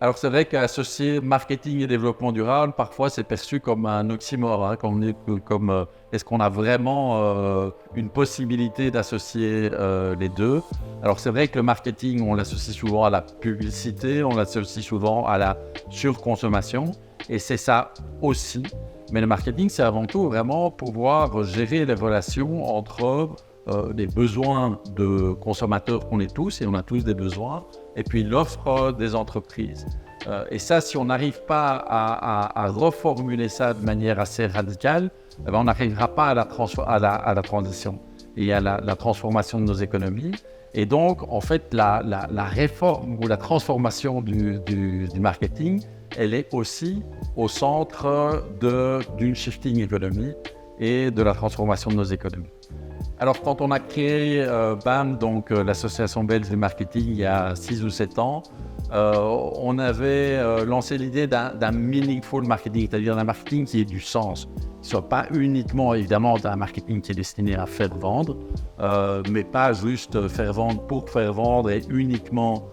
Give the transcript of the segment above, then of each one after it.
Alors c'est vrai qu'associer marketing et développement durable, parfois c'est perçu comme un oxymore, hein, est-ce qu'on a vraiment une possibilité d'associer les deux? Alors c'est vrai que le marketing, on l'associe souvent à la publicité, on l'associe souvent à la surconsommation, et c'est ça aussi. Mais le marketing, c'est avant tout vraiment pouvoir gérer les relations entre les besoins de consommateurs qu'on est tous, et on a tous des besoins, et puis l'offre des entreprises. Et ça, si on n'arrive pas à reformuler ça de manière assez radicale, eh ben on n'arrivera pas à la transition et à la transformation de nos économies. Et donc, en fait, la réforme ou la transformation du marketing, elle est aussi au centre d'une shifting economy et de la transformation de nos économies. Alors, quand on a créé BAM, donc l'association belge du marketing, il y a 6 ou 7 ans, on avait lancé l'idée d'un meaningful marketing, c'est-à-dire d'un marketing qui ait du sens, qui ne soit pas uniquement, évidemment, un marketing qui est destiné à faire vendre, mais pas juste faire vendre pour faire vendre et uniquement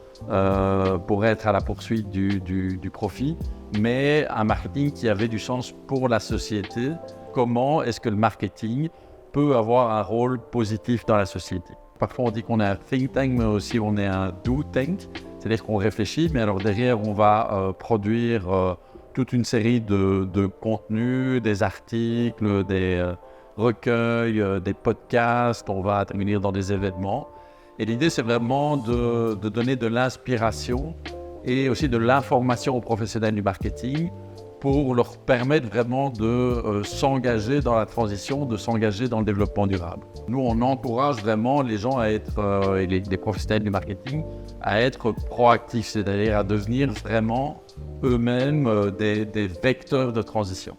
pour être à la poursuite du profit, mais un marketing qui avait du sens pour la société. Comment est-ce que le marketing peut avoir un rôle positif dans la société? Parfois on dit qu'on est un think tank, mais aussi on est un do tank, c'est-à-dire qu'on réfléchit, mais alors derrière on va produire toute une série de contenus, des articles, des recueils, des podcasts, on va intervenir dans des événements. Et l'idée c'est vraiment de donner de l'inspiration et aussi de l'information aux professionnels du marketing pour leur permettre vraiment de s'engager dans la transition, de s'engager dans le développement durable. Nous, on encourage vraiment les gens à être, et les professionnels du marketing, à être proactifs, c'est-à-dire à devenir vraiment eux-mêmes des vecteurs de transition.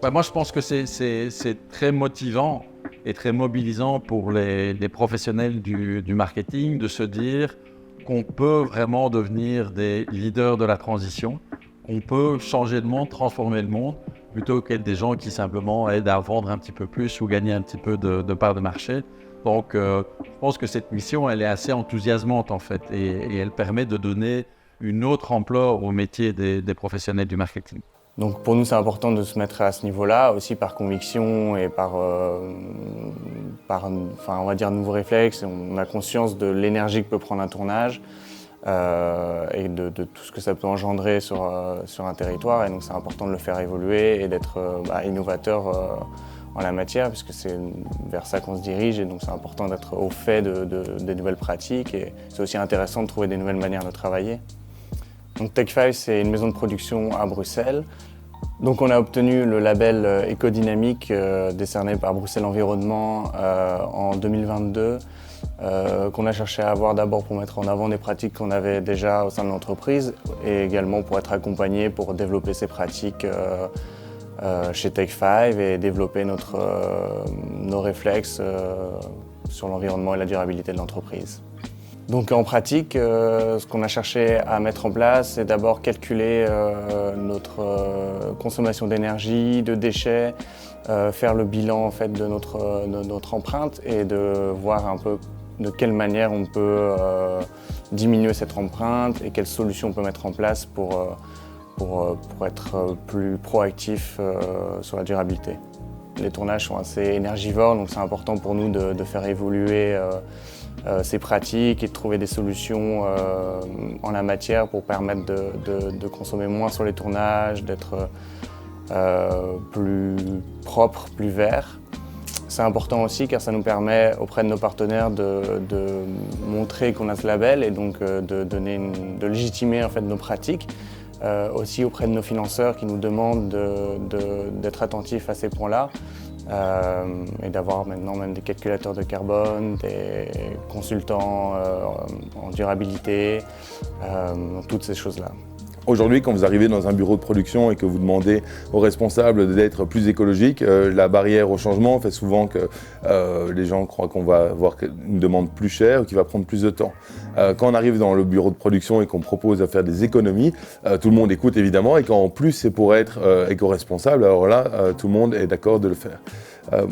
Moi, je pense que c'est très motivant et très mobilisant pour les professionnels du marketing de se dire qu'on peut vraiment devenir des leaders de la transition. On peut changer le monde, transformer le monde, plutôt qu'être des gens qui simplement aident à vendre un petit peu plus ou gagner un petit peu de part de marché. Donc, je pense que cette mission, elle est assez enthousiasmante en fait, et elle permet de donner une autre ampleur au métier des professionnels du marketing. Donc pour nous, c'est important de se mettre à ce niveau-là, aussi par conviction et par on va dire, nouveaux réflexes. On a conscience de l'énergie que peut prendre un tournage. Et de tout ce que ça peut engendrer sur un territoire, et donc c'est important de le faire évoluer et d'être innovateur en la matière, puisque c'est vers ça qu'on se dirige, et donc c'est important d'être au fait des nouvelles pratiques, et c'est aussi intéressant de trouver des nouvelles manières de travailler. Donc Tech5, c'est une maison de production à Bruxelles. Donc on a obtenu le label écodynamique décerné par Bruxelles Environnement en 2022. Qu'on a cherché à avoir d'abord pour mettre en avant des pratiques qu'on avait déjà au sein de l'entreprise, et également pour être accompagné pour développer ces pratiques chez Tech5 et développer nos réflexes sur l'environnement et la durabilité de l'entreprise. Donc en pratique, ce qu'on a cherché à mettre en place, c'est d'abord calculer notre consommation d'énergie, de déchets, faire le bilan en fait, de notre empreinte, et de voir un peu de quelle manière on peut diminuer cette empreinte et quelles solutions on peut mettre en place pour être plus proactif sur la durabilité. Les tournages sont assez énergivores, donc c'est important pour nous de faire évoluer ces pratiques et de trouver des solutions en la matière pour permettre de consommer moins sur les tournages, d'être plus propre, plus vert. C'est important aussi car ça nous permet auprès de nos partenaires de montrer qu'on a ce label, et donc de légitimer en fait nos pratiques. Aussi auprès de nos financeurs qui nous demandent d'être attentifs à ces points-là, et d'avoir maintenant même des calculateurs de carbone, des consultants en durabilité, toutes ces choses-là. Aujourd'hui, quand vous arrivez dans un bureau de production et que vous demandez aux responsables d'être plus écologiques, la barrière au changement fait souvent que les gens croient qu'on va avoir une demande plus chère ou qui va prendre plus de temps. Quand on arrive dans le bureau de production et qu'on propose de faire des économies, tout le monde écoute évidemment, et quand en plus c'est pour être éco-responsable, alors là, tout le monde est d'accord de le faire.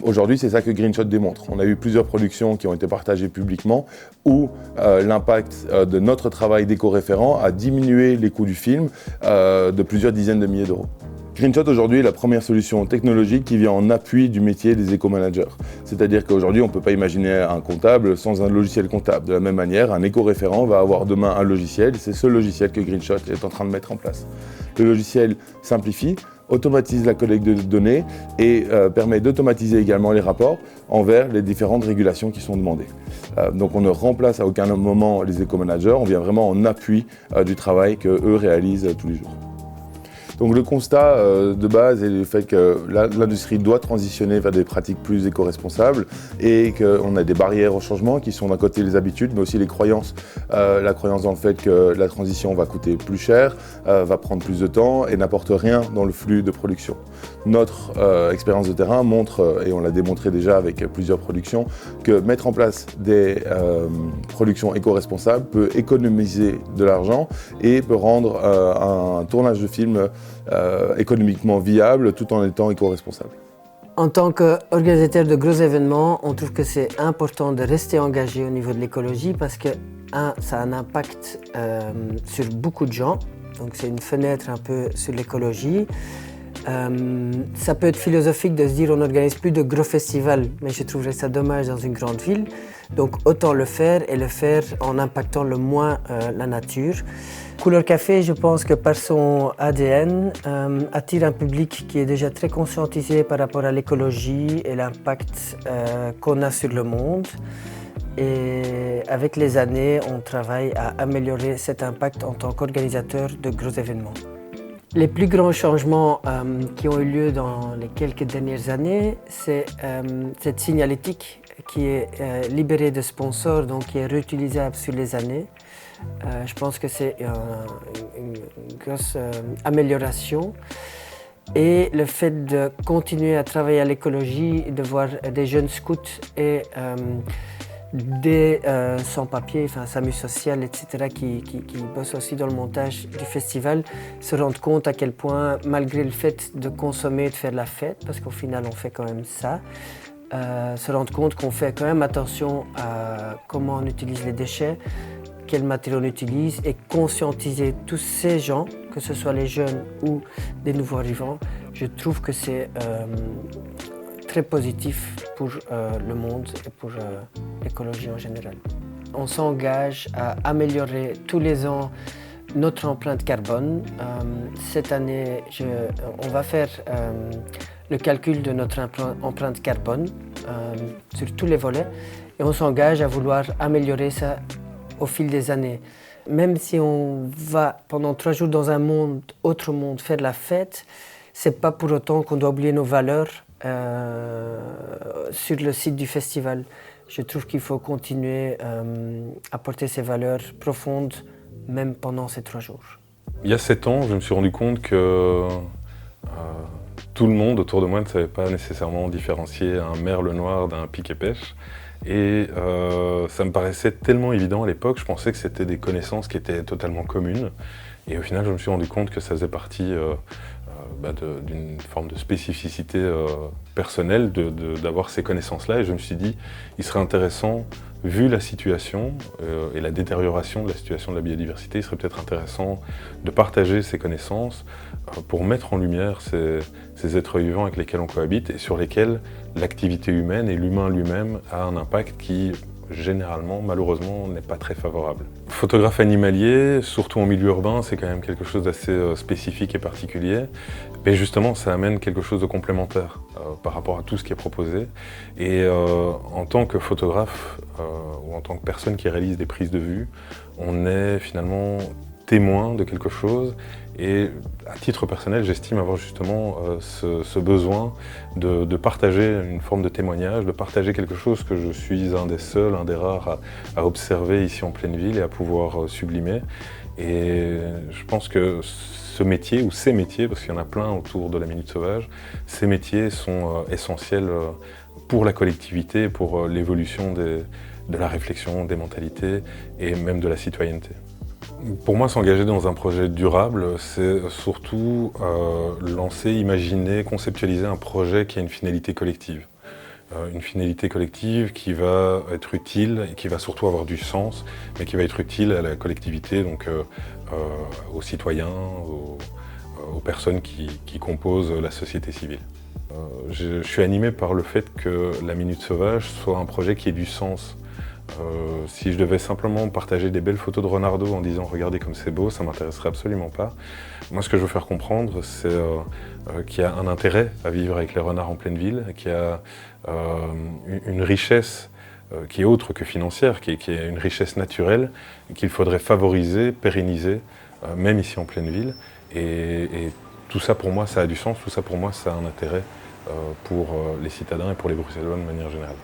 Aujourd'hui, c'est ça que Greenshot démontre. On a eu plusieurs productions qui ont été partagées publiquement où l'impact de notre travail d'éco-référent a diminué les coûts du film, films de plusieurs dizaines de milliers d'euros. Greenshot aujourd'hui est la première solution technologique qui vient en appui du métier des éco-managers. C'est-à-dire qu'aujourd'hui, on ne peut pas imaginer un comptable sans un logiciel comptable. De la même manière, un éco-référent va avoir demain un logiciel, c'est ce logiciel que Greenshot est en train de mettre en place. Le logiciel simplifie, automatise la collecte de données et permet d'automatiser également les rapports envers les différentes régulations qui sont demandées. Donc on ne remplace à aucun moment les éco-managers, on vient vraiment en appui du travail qu'eux réalisent tous les jours. Donc le constat de base est le fait que l'industrie doit transitionner vers des pratiques plus éco-responsables et qu'on a des barrières au changement qui sont d'un côté les habitudes mais aussi les croyances. La croyance dans le fait que la transition va coûter plus cher, va prendre plus de temps et n'apporte rien dans le flux de production. Notre expérience de terrain montre, et on l'a démontré déjà avec plusieurs productions, que mettre en place des productions éco-responsables peut économiser de l'argent et peut rendre un tournage de film économiquement viable tout en étant éco-responsable. En tant qu'organisateur de gros événements, on trouve que c'est important de rester engagé au niveau de l'écologie parce que, ça a un impact sur beaucoup de gens, donc c'est une fenêtre un peu sur l'écologie. Ça peut être philosophique de se dire on n'organise plus de gros festivals, mais je trouverais ça dommage dans une grande ville. Donc autant le faire et le faire en impactant le moins la nature. Couleur Café, je pense que par son ADN, attire un public qui est déjà très conscientisé par rapport à l'écologie et l'impact qu'on a sur le monde. Et avec les années, on travaille à améliorer cet impact en tant qu'organisateur de gros événements. Les plus grands changements qui ont eu lieu dans les quelques dernières années, c'est cette signalétique qui est libérée de sponsors, donc qui est réutilisable sur les années. Je pense que c'est une grosse amélioration. Et le fait de continuer à travailler à l'écologie, de voir des jeunes scouts et des sans-papiers, enfin SAMU social, etc., qui bossent aussi dans le montage du festival, se rendent compte à quel point, malgré le fait de consommer, de faire la fête, parce qu'au final on fait quand même ça, se rendre compte qu'on fait quand même attention à comment on utilise les déchets, quels matériaux on utilise, et conscientiser tous ces gens, que ce soit les jeunes ou des nouveaux arrivants. Je trouve que c'est très positif pour le monde et pour l'écologie en général. On s'engage à améliorer tous les ans notre empreinte carbone. Cette année, on va faire le calcul de notre empreinte carbone sur tous les volets et on s'engage à vouloir améliorer ça au fil des années. Même si on va pendant 3 jours dans un autre monde, faire la fête, c'est pas pour autant qu'on doit oublier nos valeurs sur le site du festival. Je trouve qu'il faut continuer à porter ces valeurs profondes, même pendant ces 3 jours. Il y a 7 ans, je me suis rendu compte que tout le monde autour de moi ne savait pas nécessairement différencier un merle noir d'un pic-et-pêche. Et ça me paraissait tellement évident à l'époque, je pensais que c'était des connaissances qui étaient totalement communes. Et au final, je me suis rendu compte que ça faisait partie d'une forme de spécificité personnelle d'avoir ces connaissances-là. Et je me suis dit, il serait intéressant, vu la situation et la détérioration de la situation de la biodiversité, il serait peut-être intéressant de partager ces connaissances pour mettre en lumière ces êtres vivants avec lesquels on cohabite et sur lesquels l'activité humaine et l'humain lui-même a un impact qui, généralement, malheureusement, n'est pas très favorable. Photographe animalier, surtout en milieu urbain, c'est quand même quelque chose d'assez spécifique et particulier. Mais justement, ça amène quelque chose de complémentaire par rapport à tout ce qui est proposé. Et en tant que photographe ou en tant que personne qui réalise des prises de vue, on est finalement témoin de quelque chose. Et à titre personnel, j'estime avoir justement ce besoin de partager une forme de témoignage, de partager quelque chose que je suis un des seuls, un des rares à observer ici en pleine ville et à pouvoir sublimer. Et je pense que ce métier, ou ces métiers, parce qu'il y en a plein autour de la Minute Sauvage, ces métiers sont essentiels pour la collectivité, pour l'évolution de la réflexion, des mentalités et même de la citoyenneté. Pour moi, s'engager dans un projet durable, c'est surtout lancer, imaginer, conceptualiser un projet qui a une finalité collective. une finalité collective qui va être utile et qui va surtout avoir du sens, mais qui va être utile à la collectivité, donc aux citoyens, aux personnes qui composent la société civile. Je suis animé par le fait que la Minute Sauvage soit un projet qui ait du sens. Si je devais simplement partager des belles photos de renardeaux en disant « regardez comme c'est beau », ça ne m'intéresserait absolument pas. Moi, ce que je veux faire comprendre, c'est qu'il y a un intérêt à vivre avec les renards en pleine ville, qu'il y a une richesse qui est autre que financière, qui est une richesse naturelle, qu'il faudrait favoriser, pérenniser, même ici en pleine ville. Et tout ça, pour moi, ça a du sens, tout ça, pour moi, ça a un intérêt pour les citadins et pour les Bruxellois de manière générale.